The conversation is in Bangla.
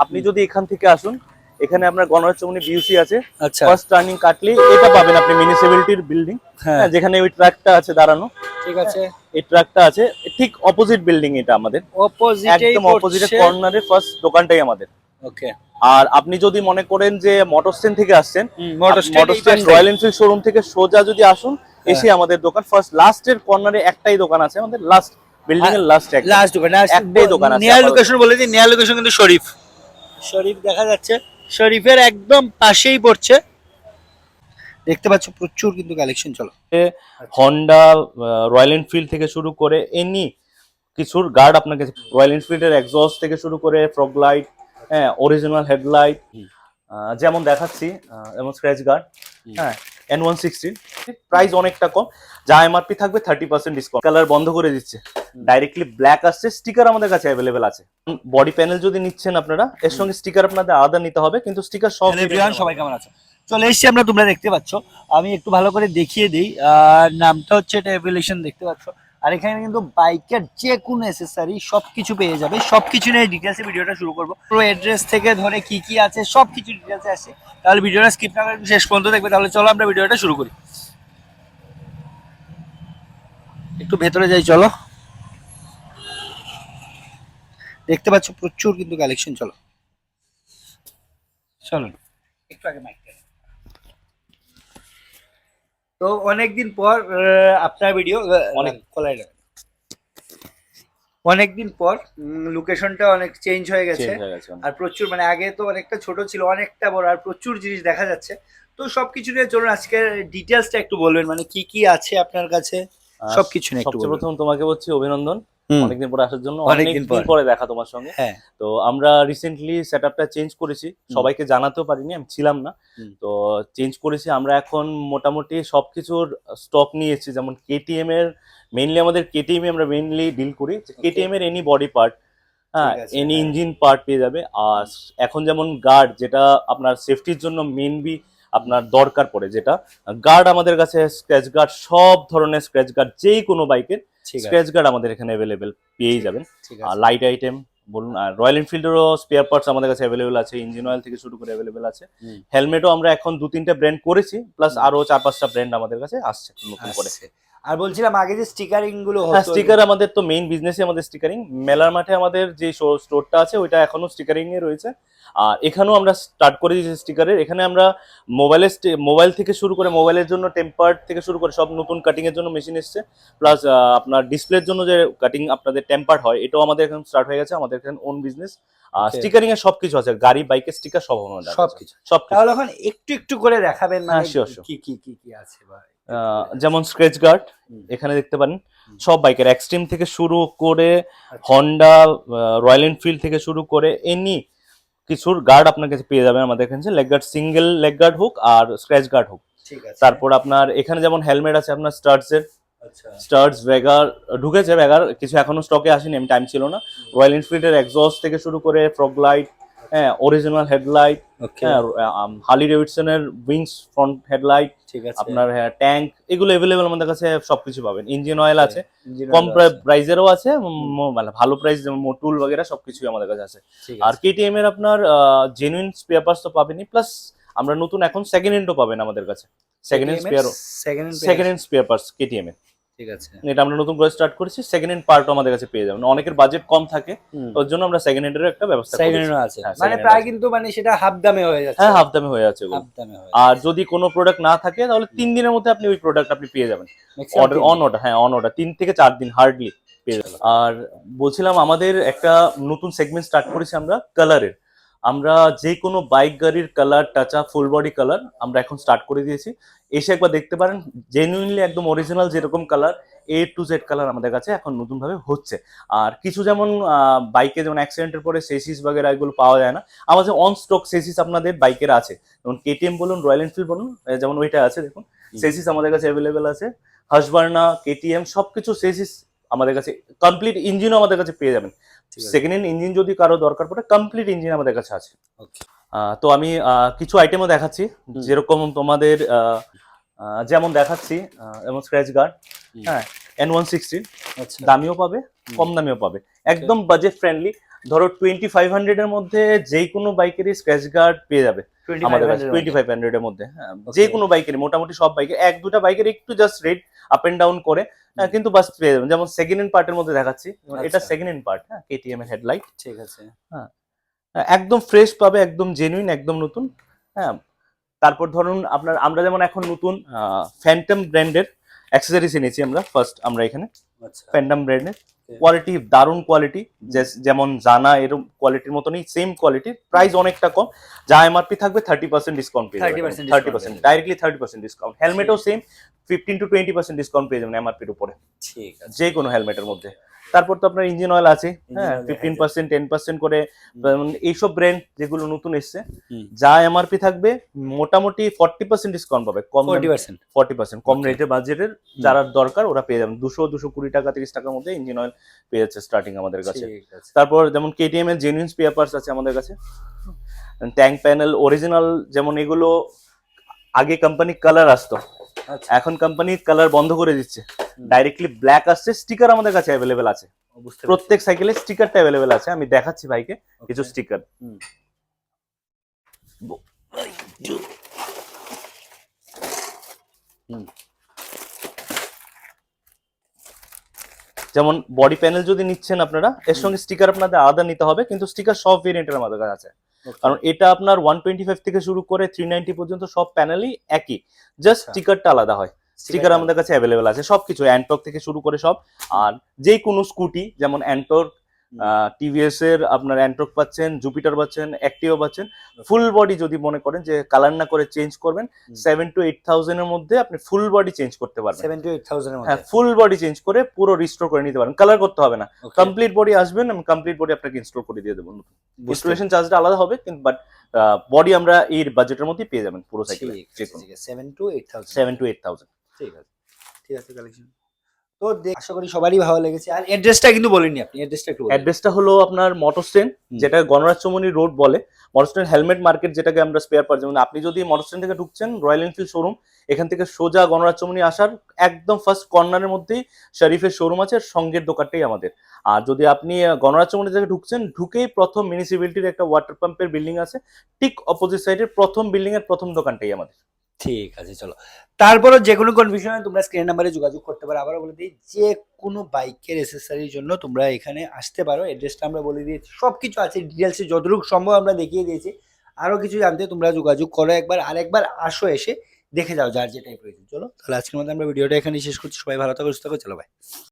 আপনি যদি এখান থেকে আসুন, এখানে আপনার গণরাজ্যমণি বিউসি আছে। আচ্ছা, ফার্স্ট টার্নিং কাটলি এটা পাবেন আপনি মিউনিসিপ্যালিটির বিল্ডিং, হ্যাঁ যেখানে ওই ট্রাকটা আছে দাঁড়ানো। ঠিক আছে। এই ট্রাকটা আছে ঠিক অপোজিট বিল্ডিং এটা আমাদের, অপোজিটেই একদম অপোজিটে পড়ছে। কর্নারে ফার্স্ট দোকানটাই আমাদের। ওকে, আর আপনি যদি মনে করেন যে মোটর স্ট্যান্ড থেকে আসছেন, motor stand royal Enfield showroom থেকে সোজা যদি আসুন, এসে আমাদের দোকান ফার্স্ট লাস্টের কর্নারে একটাই দোকান আছে আমাদের, লাস্ট বিল্ডিং এর লাস্ট দোকান একটাই দোকান আছে। নিয়ার লোকেশন বলে দিই, নিয়ার লোকেশন কিন্তু শরীফ দেখা যাচ্ছে, শরীফের একদম পাশেই পড়ছে। দেখতে পাচ্ছ প্রচুর কিন্তু কালেকশন। চলো, হন্ডা, রয়্যাল এনফিল্ড থেকে শুরু করে এনি কিছুর গার্ড আপনার কাছে, রয়্যাল এনফিল্ডের এক্সস্ট থেকে শুরু করে ফ্রগ লাইট, হ্যাঁ অরিজিনাল হেডলাইট, যেমন দেখাচ্ছি, যেমন স্ক্র্যাচ গার্ড, হ্যাঁ N160 প্রাইস অনেকটা কম, যা এমআরপি থাকবে 30% ডিসকাউন্ট। কালার বন্ধ করে দিচ্ছে, ডাইরেক্টলি ব্ল্যাক আসছে। স্টিকার আমাদের কাছে অ্যাভেলেবেল আছে। বডি প্যানেল যদি নিচ্ছেন আপনারা, এর সঙ্গে স্টিকার আপনাদের আলাদা নিতে হবে, কিন্তু স্টিকার সব। সবাই কেমন আছো? চলে এসছি আমরা, তোমরা দেখতে পাচ্ছ। আমি একটু ভালো করে দেখিয়ে দিই, নামটা হচ্ছে এটা এভলিউশন, দেখতে পাচ্ছ। আর এখানে কিন্তু বাইকের যে কোনো অ্যাসেসরি সবকিছু পেয়ে যাবে। সবকিছু নিয়ে ডিটেলসে ভিডিওটা শুরু করবো। পুরো অ্যাড্রেস থেকে ধরে কি কি আছে সবকিছু ডিটেলসে আসছে। তাহলে ভিডিওটা স্কিপ না করে শেষ পর্যন্ত দেখবে। তাহলে চলো আমরা ভিডিওটা শুরু করি। একটু ভেতরে যাই, চলো। দেখতে পাচ্ছ প্রচুর কিন্তু কালেকশন। চলো চলো একটু আগে মাইক। তো অনেকদিন পর আপনার ভিডিও, অনেকদিন পর লোকেশনটা অনেক চেঞ্জ হয়ে গেছে। আর প্রচুর, মানে আগে তো অনেকটা ছোট ছিল, অনেকটা বড়, আর প্রচুর জিনিস দেখা যাচ্ছে। তো সবকিছু নিয়ে চলুন আজকে ডিটেলসটা একটু বলবেন, মানে কি কি আছে আপনার কাছে সবকিছু নিয়ে একটু। সবচেয়ে প্রথম তোমাকে বলছি অভিনন্দন অনেকদিন পরে আসার জন্য, অনেকদিন পরে দেখা তোমার সঙ্গে। হ্যাঁ, তো আমরা রিসেন্টলি সেটআপটা চেঞ্জ করেছি, সবাইকে জানাতেও পারিনি, আমি ছিলাম না। তো চেঞ্জ করেছি আমরা, এখন মোটামুটি সবকিছুর স্টক নিয়েছি। যেমন কেটিএম এর মেইনলি, আমাদের কেটিএম আমরা মেইনলি ডিল করি। কেটিএম এর এনি বডি পার্ট, হ্যাঁ এনি ইঞ্জিন পার্ট পেয়ে যাবে। আর এখন যেমন গার্ড, যেটা আপনার সেফটির জন্য মেইনলি আপনার দরকার পড়ে, যেটা গার্ড আমাদের কাছে, স্ক্র্যাচ গার্ড, সব ধরনের স্ক্র্যাচ গার্ড, যেই কোনো বাইকের স্ক্র্যাচ গার্ড আমাদের এখানে অ্যাভেলেবেল পেয়ে যাবেন। আর লাইট আইটেম বলুন, আর রয়্যাল এনফিল্ডেরও স্পেয়ার পার্টস আমাদের কাছে অ্যাভেলেবেল আছে, ইঞ্জিন অয়েল থেকে শুরু করে অ্যাভেলেবেল আছে। হেলমেটও আমরা এখন 2-3টে ব্র্যান্ড করেছি, প্লাস আরো 4-5টা ব্র্যান্ড আমাদের কাছে আসছে নতুন করে। আর বলছিলাম আগে যে স্টিকারিং গুলো হতো, হ্যাঁ স্টিকার আমাদের তো মেইন বিজনেসই আমাদের স্টিকারিং। মেলার মাঠে আমাদের যে স্টোরটা আছে ওইটা এখনো স্টিকারিং এ রয়েছে। আর এখানেও আমরা স্টার্ট করে দিয়েছি স্টিকারের। এখানে আমরা মোবাইল থেকে শুরু করে, মোবাইলের জন্য টেম্পার্ড থেকে শুরু করে সব নতুন কাটিং এর জন্য মেশিন এসছে। প্লাস আপনার ডিসপ্লের জন্য যে কাটিং আপনাদের টেম্পার্ড হয়, এটাও আমাদের এখন স্টার্ট হয়ে গেছে, আমাদের এখানে ওন বিজনেস। স্টিকারিং এর সবকিছু আছে, গাড়ি বাইকের স্টিকার সব আমাদের সবকিছু। তাহলে এখন একটু একটু করে দেখাবেন, মানে কি কি কি কি আছে ভাই। যেমন স্ক্র্যাচ গার্ড এখানে দেখতে পারেন, সব বাইকের এক্সট্রিম থেকে শুরু করে, হন্ডা, রয়্যাল এনফিল্ড থেকে শুরু করে এনি কিছুর গার্ড আপনার কাছে পেয়ে যাবেন আমাদের এখানে। Leg guard, single leg guard হোক আর স্ক্র্যাচ গার্ড হোক। তারপর আপনার এখানে যেমন হেলমেট আছে আপনার স্টার্টসের, স্টার্টস ভেগার ঢুকেছে, ভেগার কিছু এখনো স্টকে আসেনি, আমি টাইম ছিল না। রয়্যাল এনফিল্ডের এক্সস্ট থেকে শুরু করে ফ্রগ লাইট, হ্যাঁ অরিজিনাল হেডলাইট, হার্লি ডেভিডসনের উইংস ফ্রন্ট হেডলাইট, আপনার ট্যাঙ্ক, এগুলো অ্যাভেলেবেল আমাদের কাছে সবকিছু পাবেন। ইঞ্জিন অয়েল আছে, কম প্রাইসেরও আছে, মানে ভালো প্রাইস যেমন মোটুল বগেরা সবকিছুই আমাদের কাছে আছে। আর কেটিএম এর আপনার জেনুইন স্পেয়ার পার্টস তো পাবেনই, প্লাস আমরা নতুন এখন সেকেন্ড হ্যান্ডও পাবেন আমাদের কাছে। Second hand spare parts KTM এর, ঠিক আছে, এটা আমরা নতুন করে স্টার্ট করেছি। সেকেন্ড হ্যান্ড পার্টও আমাদের কাছে পেয়ে যাবেন। অনেকের বাজেট কম থাকে, ওর জন্য আমরা সেকেন্ড হ্যান্ডের একটা ব্যবস্থা করেছি। মানে প্রায় কিন্তু মানে সেটা হাফ দামে হয়ে যাচ্ছে। হ্যাঁ হাফ দামে হয়ে যাচ্ছে। আর যদি কোনো প্রোডাক্ট না থাকে তাহলে 3 দিনের মধ্যে আপনি ওই প্রোডাক্ট আপনি পেয়ে যাবেন। অর্ডার অন অর্ডার, হ্যাঁ অন অর্ডার 3 থেকে 4 দিন হার্ডলি পেয়ে যাবেন। আর বলছিলাম আমাদের একটা নতুন সেগমেন্ট স্টার্ট করেছি আমরা কালারের। আমরা যে কোনো বাইক গাড়ির colour, touch up, full body colour আমরা এখন স্টার্ট করে দিয়েছি। এসে একবার দেখতে পারেন, জেনুইনলি একদম অরিজিনাল যেরকম colour, A to Z colour আমাদের কাছে এখন নতুন ভাবে হচ্ছে। আর কিছু যেমন বাইকে যেমন অ্যাক্সিডেন্টের পরে সেসিস বাগেরা এগুলো পাওয়া যায় না, আমাদের অন স্টক সেসিস আপনাদের বাইকের আছে। যেমন কেটিএম বলুন, রয়্যাল এনফিল্ড বলুন, যেমন ওইটা আছে দেখুন, সেসিস আমাদের কাছে অ্যাভেলেবেল আছে। হাসবার্না, কেটিএম সবকিছু সেসিস আমাদের কাছে, কমপ্লিট ইঞ্জিনও আমাদের কাছে পেয়ে যাবেন। সেকেন্ড হ্যান্ড ইঞ্জিন যদি কারো দরকার পড়ে, কমপ্লিট ইঞ্জিন আমাদের কাছে আছে। তো আমি কিছু আইটেমও দেখাচ্ছি, যেরকম তোমাদের যেমন দেখাচ্ছি, যেমন স্ক্র্যাচ গার্ড, হ্যাঁ N160, দামিও পাবে কম দামিও পাবে, একদম বাজেট ফ্রেন্ডলি। ধরো 2500 এর মধ্যে যে কোনো বাইকেরই স্ক্র্যাচ গার্ড পেয়ে যাবে আমাদের কাছে 2500 এর মধ্যে, হ্যাঁ যে কোনো বাইকেরই, মোটামুটি সব বাইকের, এক দুটা বাইকের একটু just rate up and down করে, কিন্তু বাস পেয়ে যাবেন। যেমন সেকেন্ড হ্যান্ড পার্টের মধ্যে দেখাচ্ছি, এটা আচ্ছা। সেকেন্ড হ্যান্ড পার্ট, হ্যাঁ কেটিএম এর হেডলাইট, ঠিক আছে। হ্যাঁ একদম ফ্রেশ পাবে, একদম জেনুইন, একদম নতুন। হ্যাঁ তারপর ধরুন আপনার, আমরা যেমন এখন নতুন ফ্যান্টম ব্র্যান্ডের অ্যাক্সেসরিজ এনেছি আমরা ফার্স্ট, আমরা এখানে আচ্ছা। ফ্যান্টম ব্র্যান্ডের কোয়ালিটি দারুণ কোয়ালিটি, যেমন জানা এরকম কোয়ালিটির মতনই সেম কোয়ালিটি, প্রাইস অনেকটা কম, যা এমআরপি থাকবে 30% ডিসকাউন্ট পেয়ে যাবেন, 30% 30% ডাইরেক্টলি 30% ডিসকাউন্ট। হেলমেটও সেম 15 to 20% ডিসকাউন্ট পেয়ে যাবেন এমআরপির উপরে, ঠিক আছে। যে কোনো হেলমেটের মধ্যে। তারপর তো আপনার ইঞ্জিন অয়েল আছে, হ্যাঁ 15% 10% করে, এইসব ব্র্যান্ড যেগুলো নতুন এসছে, যা এমআরপি থাকবে মোটামুটি 40% ডিসকাউন্ট পাবে, কম 40%। 40% কম রেটের বাজেটের যারা দরকার ওরা পেয়ে যাবেন 220 টাকা 30 টাকার মধ্যে ইঞ্জিন অয়েল পেয়ে যাচ্ছে স্টার্টিং আমাদের কাছে। ঠিক আছে। তারপর যেমন কেটিএম এর জেনুইন স্পেয়ার পার্টস আছে আমাদের কাছে, ট্যাঙ্ক প্যানেল অরিজিনাল, যেমন এগুলো আগে কোম্পানি কালার আসতো, আচ্ছা। এখন কোম্পানি কালার বন্ধ করে দিচ্ছে, ডাইরেক্টলি ব্ল্যাক আসছে। স্টিকার আমাদের কাছে অ্যাভেলেবেল আছে, বুঝতে প্রত্যেক সাইকেলে স্টিকারটা অ্যাভেলেবেল আছে, আমি দেখাচ্ছি ভাইকে কিছু স্টিকার। যেমন বডি প্যানেল যদি নিচ্ছেন আপনারা, এর সঙ্গে স্টিকার আপনাদের আলাদা নিতে হবে, কিন্তু স্টিকার সব ভেরিয়েন্টের আমাদের কাছে আছে, কারণ এটা আপনার 125 থেকে শুরু করে 390 পর্যন্ত সব প্যানেলই একই, জাস্ট স্টিকারটা আলাদা হয়। স্টিকার আমাদের কাছে অ্যাভেলেবেল আছে সবকিছু, অ্যান্টর্ক থেকে শুরু করে সব। আর যে কোনো স্কুটি, যেমন অ্যান্টর্ক, টিভিএস এর আপনার অ্যান্টর্ক পাচ্ছেন, জুপিটার পাচ্ছেন, অ্যাক্টিভা পাচ্ছেন, ফুল বডি যদি মনে করেন যে কালার না করে চেঞ্জ করবেন, 7 to 8,000 এর মধ্যে আপনি ফুল বডি চেঞ্জ করতে পারবেন। 7 to 8,000 এর হ্যাঁ মধ্যে। ফুল বডি চেঞ্জ করে পুরো রিস্টোর করে নিতে পারেন, কালার করতে হবে না, কমপ্লিট বডি আসবেন, আমি কমপ্লিট বডি আপনাকে ইনস্টল করে দিয়ে দেবো। ইনস্টলেশন চার্জটা আলাদা হবে, কিন্তু বাট বডি আমরা এই বাজেটের মধ্যেই পেয়ে যাবেন পুরো সাইকেল, ঠিক আছে। 7 to 8,000। 7 to 8,000। ঠিক আছে। ঠিক আছে কালেকশন। তো আশা করি সবারই ভালো লেগেছে। আর অ্যাড্রেসটা কিন্তু বলেননি আপনি, অ্যাড্রেসটা একটু বলুন। অ্যাড্রেসটা হলো আপনার মটরস্টেন, যেটা গণরাজ চৌমুহনী রোড বলে, মটরস্টেন হেলমেট মার্কেট, যেটাকে আমরা স্পেয়ার পার্ট, যেমন আপনি যদি মটরস্টেন থেকে ঢুকছেন রয়্যাল এনফিল্ড শোরুম, এখান থেকে সোজা গণরাজ চৌমুহনী আসার একদম ফার্স্ট কর্নারের মধ্যেই শরীফের শোরুম আছে, সঙ্গের দোকানটাই আমাদের। আর যদি আপনি গণরাজ চৌমুহনী থেকে ঢুকছেন, ঢুকেই প্রথম মিউনিসিপ্যালিটির একটা ওয়াটার পাম্পের বিল্ডিং আছে, ঠিক অপোজিট সাইডের প্রথম বিল্ডিং এর প্রথম দোকানটাই আমাদের। ঠিক আছে, চলো। তারপরও যে কোনো কনফিউশনে তোমরা স্ক্রিন নাম্বারে যোগাযোগ করতে পারো। আবারও বলে দিই, যে কোনো বাইকের এসেসরির জন্য তোমরা এখানে আসতে পারো। অ্যাড্রেসটা আমরা বলে দিয়েছি, সব কিছু আছে ডিটেলসে, যতটুকু সম্ভব আমরা দেখিয়ে দিয়েছি। আরও কিছু জানতে তোমরা যোগাযোগ করো একবার, আরেকবার আসো, এসে দেখে যাও যার যেটাই প্রয়োজন। চলো তাহলে আজকের মধ্যে আমরা ভিডিওটা এখানে শেষ করছি। সবাই ভালো থাকো, সুস্থ থাকো, চলো ভাই।